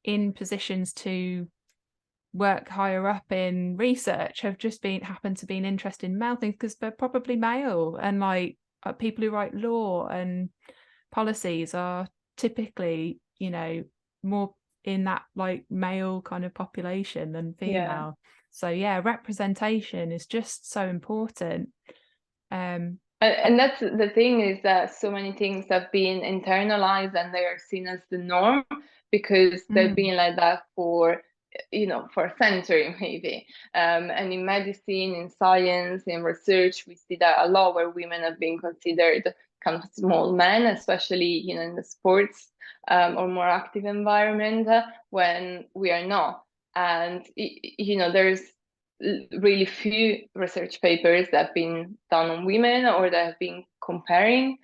A: in positions to work higher up in research have just happened to be interested in male things because they're probably male, and like people who write law and policies are typically more in that like male kind of population than female. So yeah, representation is just so important.
B: And that's the thing, is that so many things have been internalized and they are seen as the norm because they've been like that for a century maybe. And in medicine, in science, in research, we see that a lot, where women have been considered kind of small men, especially in the sports or more active environment, when we are not. And there's really few research papers that have been done on women, or that have been comparing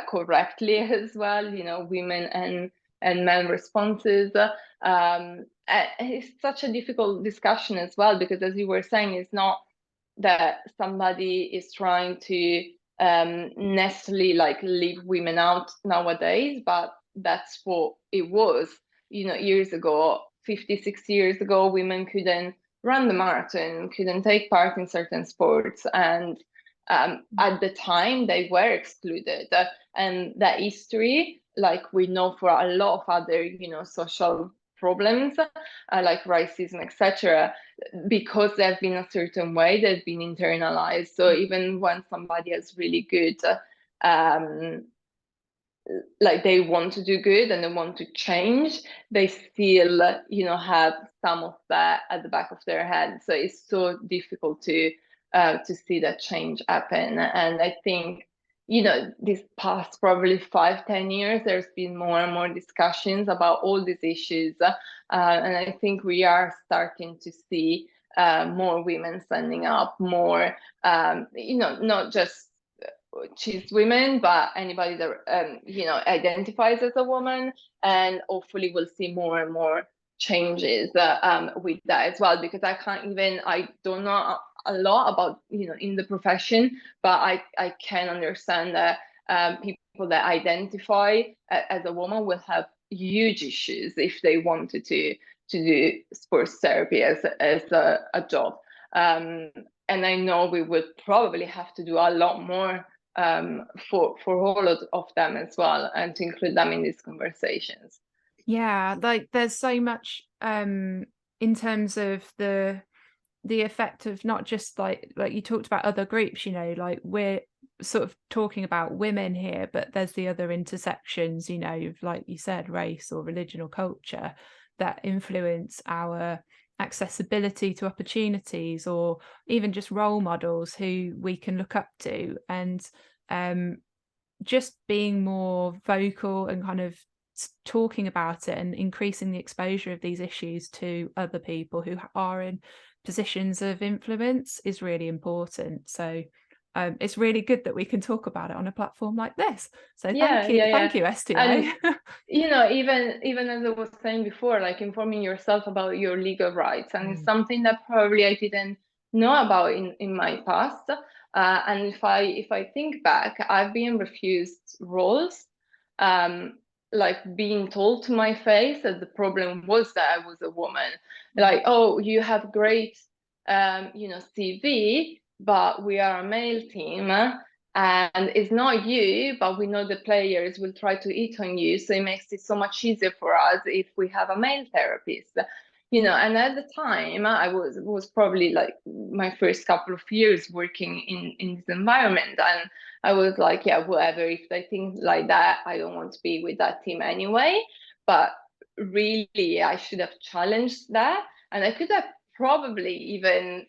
B: correctly as well, women and men responses. And it's such a difficult discussion as well, because as you were saying, it's not that somebody is trying to necessarily like leave women out nowadays, but that's what it was. Years ago, 56 years ago, women couldn't run the marathon, couldn't take part in certain sports, and at the time they were excluded. And that history, like we know for a lot of other social problems like racism, etc., because they've been a certain way, they've been internalized. So even when somebody is really good, like they want to do good and they want to change, they still have some of that at the back of their head. So it's so difficult to see that change happen. And I think this past probably 5-10 years, there's been more and more discussions about all these issues, and I think we are starting to see more women standing up, more not just cis women, but anybody that identifies as a woman. And hopefully we'll see more and more changes with that as well, because I don't know a lot about in the profession, but I can understand that people that identify as a woman will have huge issues if they wanted to do sports therapy as a job. And I know we would probably have to do a lot more for all of them as well, and to include them in these conversations.
A: Yeah, like there's so much in terms of the effect of not just like you talked about other groups, like we're sort of talking about women here, but there's the other intersections, like you said, race or religion or culture that influence our accessibility to opportunities, or even just role models who we can look up to. And just being more vocal and kind of talking about it and increasing the exposure of these issues to other people who are in positions of influence is really important. So it's really good that we can talk about it on a platform like this. So thank you, STA.
B: And even as I was saying before, like informing yourself about your legal rights, and it's something that probably I didn't know about in my past. And if I think back, I've been refused roles, like being told to my face that the problem was that I was a woman. Like, oh, you have great CV, but we are a male team, and it's not you, but we know the players will try to eat on you, so it makes it so much easier for us if we have a male therapist. And at the time I was probably like my first couple of years working in this environment, and I was like, yeah, whatever, if they think like that, I don't want to be with that team anyway. But really, I should have challenged that, and I could have probably even,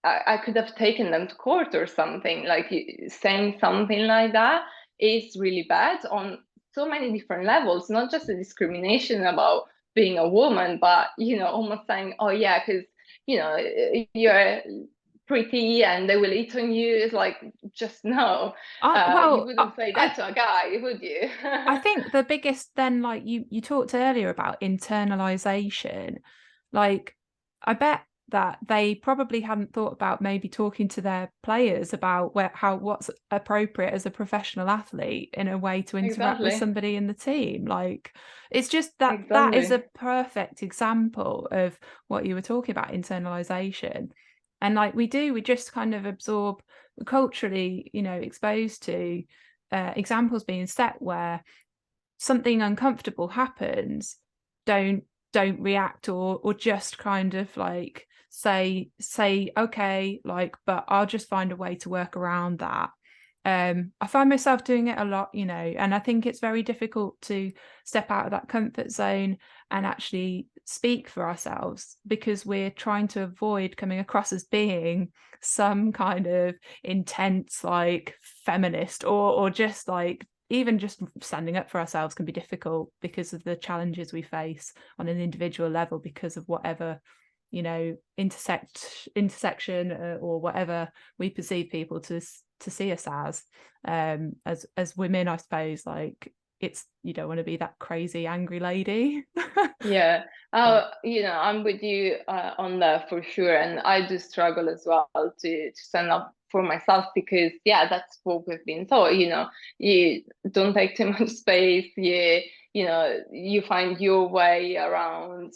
B: I could have taken them to court or something. Like, saying something like that is really bad on so many different levels, not just the discrimination about being a woman, but almost saying, oh yeah, because you're pretty and they will eat on you. It's like, just no. You wouldn't say that to a guy, would you?
A: I think the biggest then, like you talked earlier about internalization, like I bet that they probably hadn't thought about maybe talking to their players about what's appropriate as a professional athlete in a way to interact with somebody in the team. Like, it's just that is a perfect example of what you were talking about, internalization. And like we just kind of absorb culturally, exposed to examples being set where something uncomfortable happens, don't react or just kind of like say okay, like, but I'll just find a way to work around that. I find myself doing it a lot, and I think it's very difficult to step out of that comfort zone and actually speak for ourselves, because we're trying to avoid coming across as being some kind of intense like feminist, or just like, even just standing up for ourselves can be difficult because of the challenges we face on an individual level, because of whatever intersection or whatever we perceive people to see us as women. I suppose, like, it's, you don't want to be that crazy angry lady.
B: Yeah. I'm with you on that for sure, and I do struggle as well to stand up for myself, because that's what we've been taught. You don't take too much space. You find your way around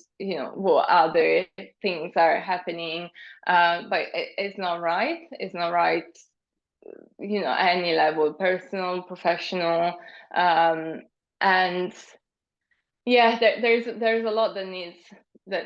B: what other things are happening, but it's not right. It's not right, any level, personal, professional, and there's a lot that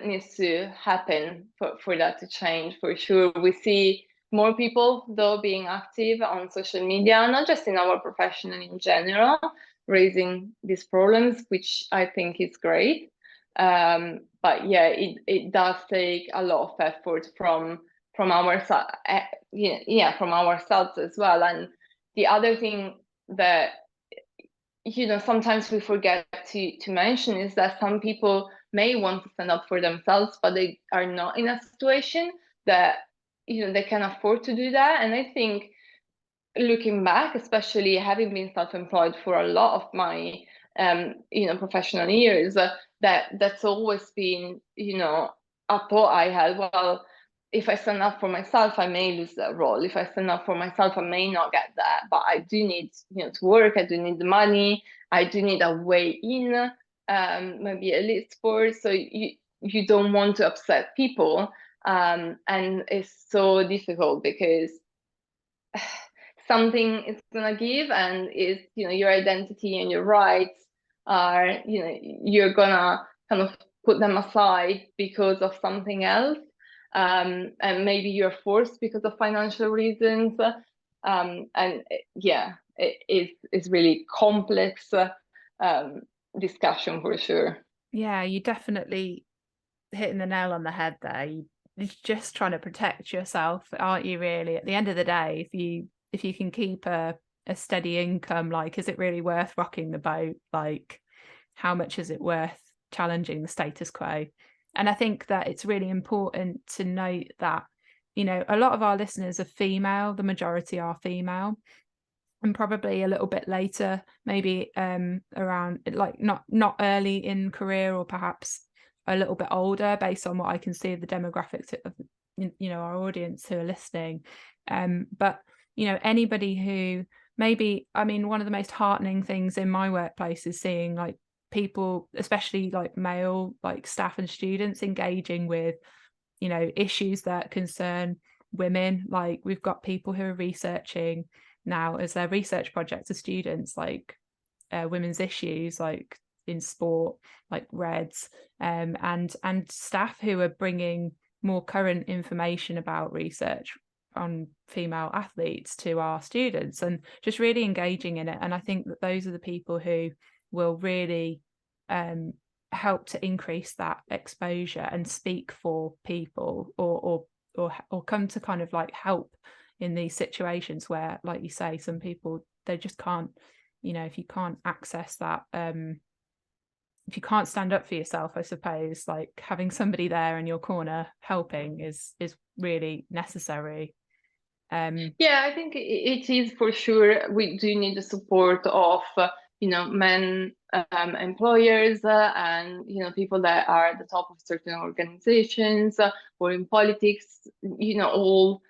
B: needs to happen for that to change, for sure. We see more people though being active on social media, not just in our profession and in general, raising these problems, which I think is great. But it does take a lot of effort from our from ourselves as well. And the other thing that sometimes we forget to mention is that some people may want to stand up for themselves, but they are not in a situation that they can afford to do that. And I think, looking back, especially having been self-employed for a lot of my professional years, that's always been a thought I had. Well, if I stand up for myself, I may lose that role. If I stand up for myself, I may not get that. But I do need, to work. I do need the money. I do need a way in, maybe elite sport. So you don't want to upset people, and it's so difficult because something is gonna give, and is your identity and your rights are you're gonna kind of put them aside because of something else. And maybe you're forced because of financial reasons. And it's really complex discussion, for sure.
A: Yeah, you definitely hitting the nail on the head there. You're just trying to protect yourself, aren't you, really? At the end of the day, if you can keep a a steady income? Like, is it really worth rocking the boat? Like, how much is it worth challenging the status quo? And I think that it's really important to note that, you know, a lot of our listeners are female, the majority are female, and probably a little bit later, maybe around like not early in career, or perhaps a little bit older, based on what I can see of the demographics of, you know, our audience who are listening. But you know, anybody who maybe, I mean, one of the most heartening things in my workplace is seeing like people, especially like male like staff and students, engaging with, you know, issues that concern women. Like we've got people who are researching now as their research projects as students, like women's issues like in sport, like REDS, and staff who are bringing more current information about research on female athletes to our students, and just really engaging in it. And I think that those are the people who will really help to increase that exposure and speak for people, or come to kind of like help in these situations where, like you say, some people, they just can't, you know, if you can't access that, if you can't stand up for yourself, I suppose, like having somebody there in your corner helping is really necessary.
B: Yeah, I think it is for sure. We do need the support of, you know, men employers, and, you know, people that are at the top of certain organizations, or in politics. You know, all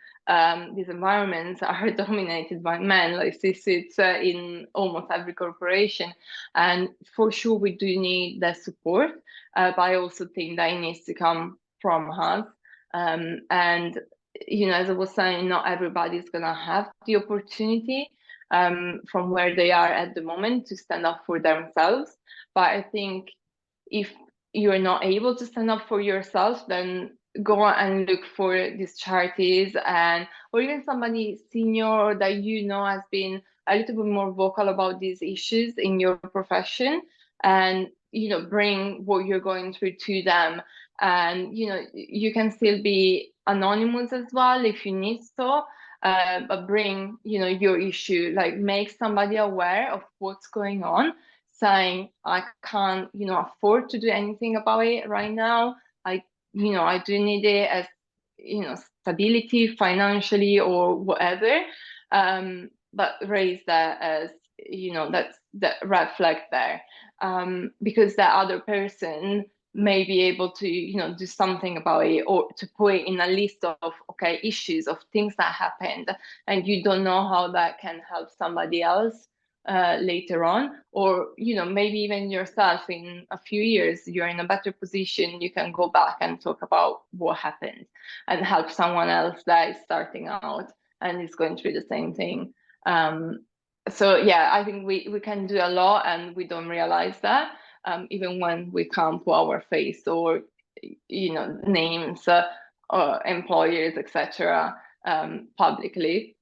B: these environments are dominated by men. Like this, it's in almost every corporation, and for sure we do need that support. But I also think that it needs to come from us, and you know, as I was saying, not everybody's gonna have the opportunity from where they are at the moment to stand up for themselves. But I think if you're not able to stand up for yourself, then go and look for these charities, and or even somebody senior that you know has been a little bit more vocal about these issues in your profession, and, you know, bring what you're going through to them. And, you know, you can still be anonymous as well if you need so, but bring, you know, your issue, like make somebody aware of what's going on, saying, I can't, you know, afford to do anything about it right now. You know, I do need it as, you know, stability financially or whatever. But raise that as, you know, that's that red flag there, because that other person may be able to, you know, do something about it, or to put it in a list of, okay, issues of things that happened, and you don't know how that can help somebody else later on. Or, you know, maybe even yourself in a few years, you're in a better position, you can go back and talk about what happened and help someone else that is starting out and is going through the same thing. So yeah, I think we can do a lot, and we don't realize that, even when we can't put our face or, you know, names, or employers, etc., publicly.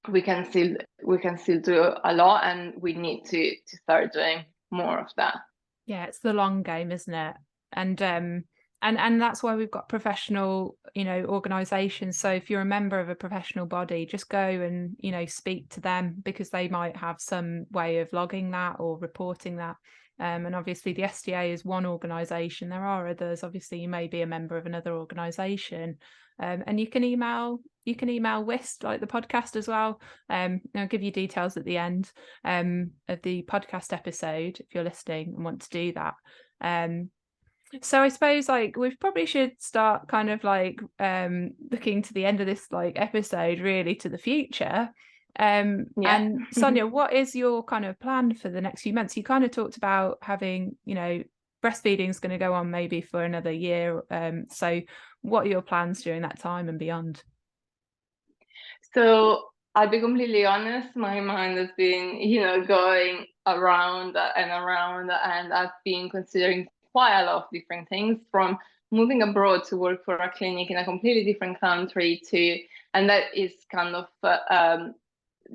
B: We can still do a lot, and we need to start doing more of that.
A: Yeah, it's the long game, isn't it? And that's why we've got professional, you know, organizations. So if you're a member of a professional body, just go and, you know, speak to them, because they might have some way of logging that or reporting that. And obviously the SDA is one organization. There are others. Obviously you may be a member of another organization, and you can email WIST, like the podcast, as well. I'll give you details at the end of the podcast episode if you're listening and want to do that. So I suppose like we probably should start kind of like looking to the end of this like episode, really to the future. And Sonia, what is your kind of plan for the next few months? You kind of talked about having, you know, breastfeeding is going to go on maybe for another year. So what are your plans during that time and beyond?
B: So I'll be completely honest, my mind has been, you know, going around and around, and I've been considering quite a lot of different things, from moving abroad to work for a clinic in a completely different country and that is kind of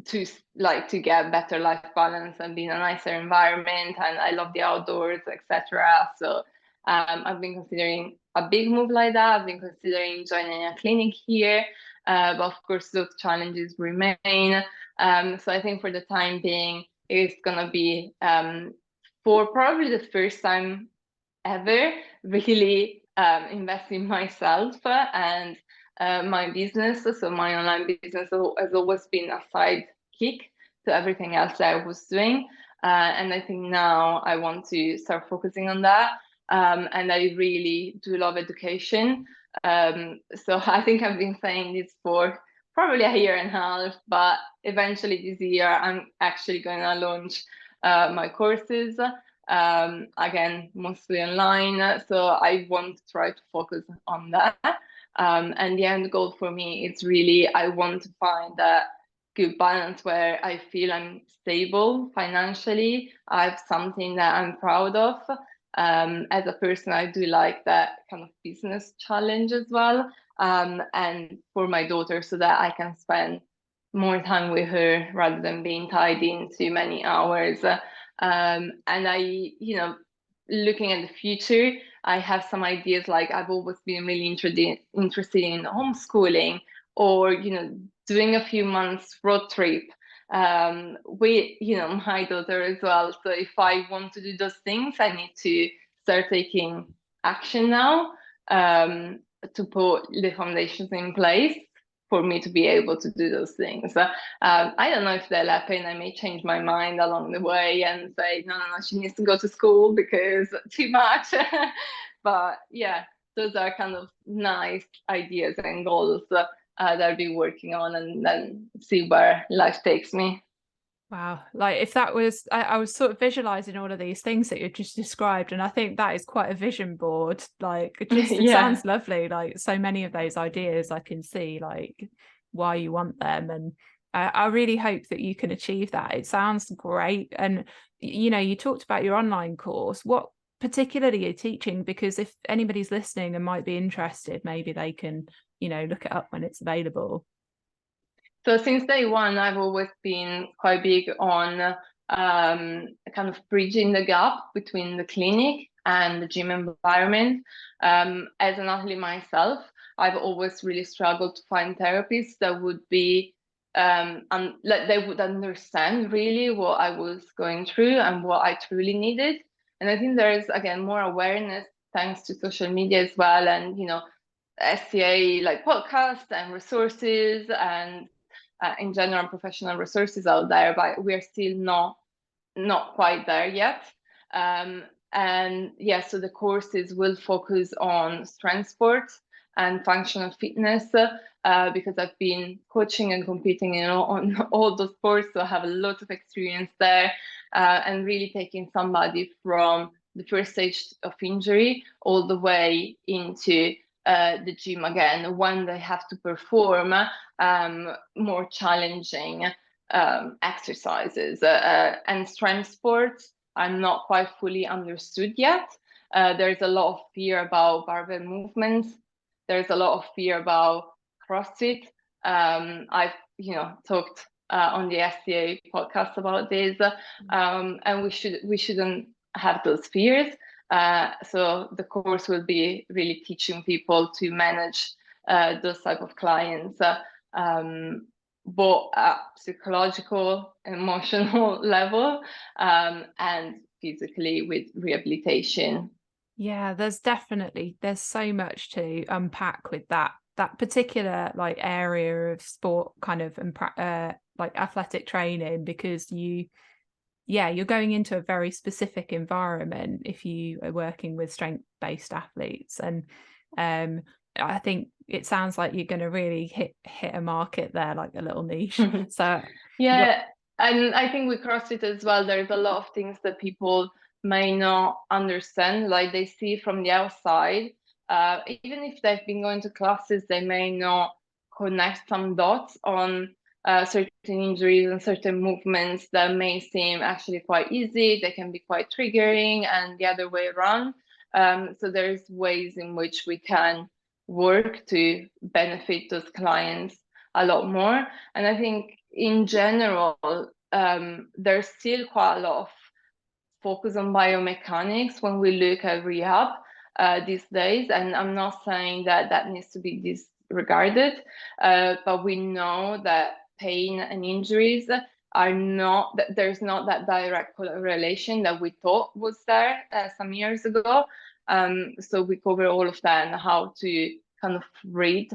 B: to get better life balance and be in a nicer environment, and I love the outdoors, etc. So I've been considering a big move like that. I've been considering joining a clinic here, but of course those challenges remain. So I think for the time being, it's going to be for probably the first time ever, really invest in myself and my business. So my online business has always been a side kick to everything else that I was doing. And I think now I want to start focusing on that. And I really do love education. So I think I've been saying this for probably a year and a half, but eventually this year I'm actually going to launch my courses. Again, mostly online. So I want to try to focus on that. And the end goal for me is really, I want to find that good balance where I feel I'm stable financially. I have something that I'm proud of. As a person, I do like that kind of business challenge as well. And for my daughter, so that I can spend more time with her rather than being tied into many hours. And I, looking at the future, I have some ideas. Like I've always been really interested in homeschooling, or doing a few months road trip with my daughter as well. So if I want to do those things, I need to start taking action now, to put the foundations in place for me to be able to do those things. I don't know if they'll happen. I may change my mind along the way and say, no, she needs to go to school because too much. But yeah, those are kind of nice ideas and goals that I'll be working on, and then see where life takes me.
A: Wow. Like if that was, I was sort of visualizing all of these things that you just described. And I think that is quite a vision board. Like it sounds lovely. Like so many of those ideas I can see like why you want them. And I really hope that you can achieve that. It sounds great. And, you talked about your online course. What particularly are you teaching? Because if anybody's listening and might be interested, maybe they can, look it up when it's available.
B: So since day one, I've always been quite big on kind of bridging the gap between the clinic and the gym environment. As an athlete myself, I've always really struggled to find therapists that would be like they would understand really what I was going through and what I truly needed. And I think there is again more awareness thanks to social media as well, and SCA like podcasts and resources and in general professional resources out there, but we're still not quite there yet. And yeah, so the courses will focus on strength sports and functional fitness, because I've been coaching and competing on all those sports, so I have a lot of experience there, and really taking somebody from the first stage of injury all the way into the gym again when they have to perform more challenging exercises. And strength sports are not quite fully understood yet. There's a lot of fear about barbell movements. There's a lot of fear about CrossFit. I've talked on the SCA podcast about this, and we shouldn't have those fears. So the course will be really teaching people to manage those type of clients, both at psychological, emotional level, and physically with rehabilitation.
A: Yeah, there's so much to unpack with that particular like area of sport kind of and like athletic training, because you're going into a very specific environment if you are working with strength-based athletes. And I think it sounds like you're going to really hit a market there, like a little niche. So
B: yeah, and I think with CrossFit as well, there's a lot of things that people may not understand, like they see from the outside. Even if they've been going to classes, they may not connect some dots on certain injuries and certain movements that may seem actually quite easy. They can be quite triggering, and the other way around. So there's ways in which we can work to benefit those clients a lot more. And I think in general, there's still quite a lot of focus on biomechanics when we look at rehab these days. And I'm not saying that needs to be disregarded, but we know that pain and injuries are not, there's not that direct correlation that we thought was there some years ago. So we cover all of that and how to kind of read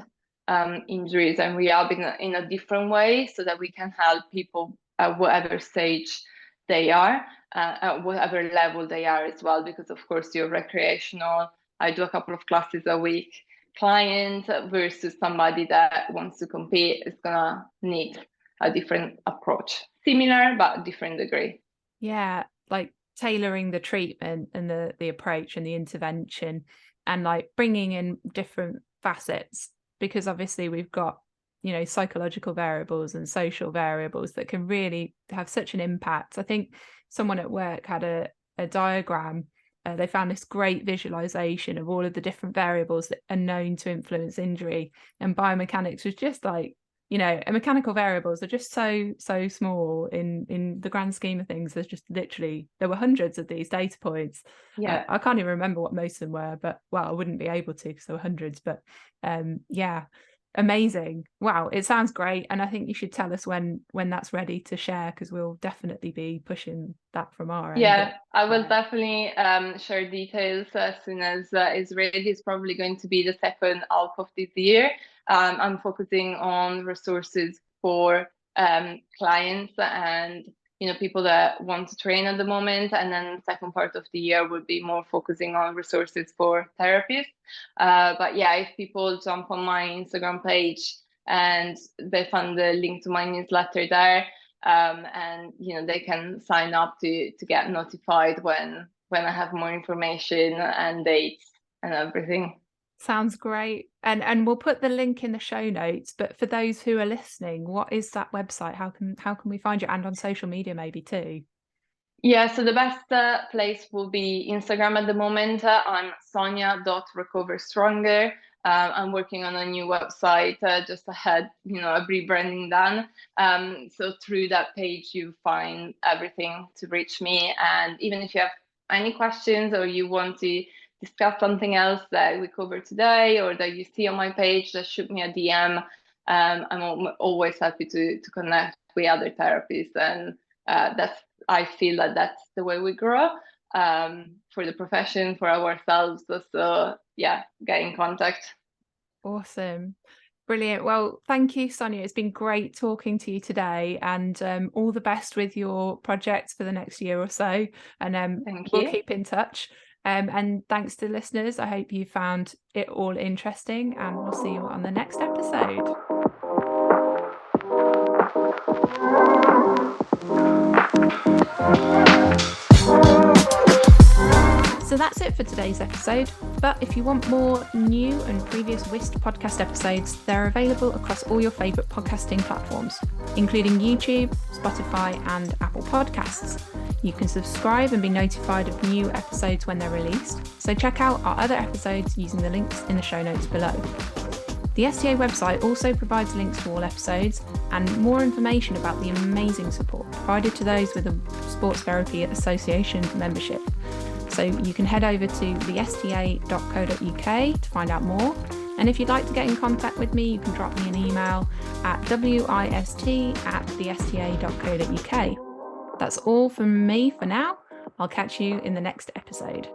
B: injuries and rehab in a different way so that we can help people at whatever stage they are, at whatever level they are as well, because of course you're recreational. I do a couple of classes a week client versus somebody that wants to compete is gonna need a different approach, similar but different degree.
A: Yeah, like tailoring the treatment and the approach and the intervention, and like bringing in different facets, because obviously we've got, you know, psychological variables and social variables that can really have such an impact. I think someone at work had a diagram. They found this great visualization of all of the different variables that are known to influence injury, and biomechanics was just like, you know, and mechanical variables are just so small in the grand scheme of things. There's just literally, there were hundreds of these data points.
B: Yeah.
A: I can't even remember what most of them were, but well, I wouldn't be able to because there were hundreds. But yeah, amazing. Wow, it sounds great. And I think you should tell us when that's ready to share, because we'll definitely be pushing that from our end.
B: Yeah, I will definitely share details as soon as it's ready. It's probably going to be the second half of this year. I'm focusing on resources for clients and, you know, people that want to train at the moment. And then the second part of the year will be more focusing on resources for therapists. But yeah, if people jump on my Instagram page and they find the link to my newsletter there, and you know, they can sign up to get notified when I have more information and dates and everything.
A: Sounds great. And we'll put the link in the show notes. But for those who are listening, what is that website? How can we find you? And on social media maybe too?
B: Yeah, so the best place will be Instagram at the moment. I'm sonia.recoverstronger. I'm working on a new website just ahead, you know, a rebranding done. So through that page, you find everything to reach me. And even if you have any questions or you want to discuss something else that we covered today or that you see on my page, just shoot me a DM. I'm always happy to connect with other therapists, and I feel that that's the way we grow for the profession, for ourselves. So yeah, get in contact.
A: Awesome. Brilliant. Well, thank you, Sonia. It's been great talking to you today, and all the best with your projects for the next year or so. And we'll keep in touch. And thanks to listeners. I hope you found it all interesting, and we'll see you on the next episode. So that's it for today's episode. But if you want more new and previous WIST podcast episodes, they're available across all your favourite podcasting platforms, including YouTube, Spotify, and Apple Podcasts. You can subscribe and be notified of new episodes when they're released. So check out our other episodes using the links in the show notes below. The STA website also provides links to all episodes and more information about the amazing support provided to those with a Sports Therapy Association membership. So you can head over to thesta.co.uk to find out more. And if you'd like to get in contact with me, you can drop me an email at wist@thesta.co.uk. That's all from me for now. I'll catch you in the next episode.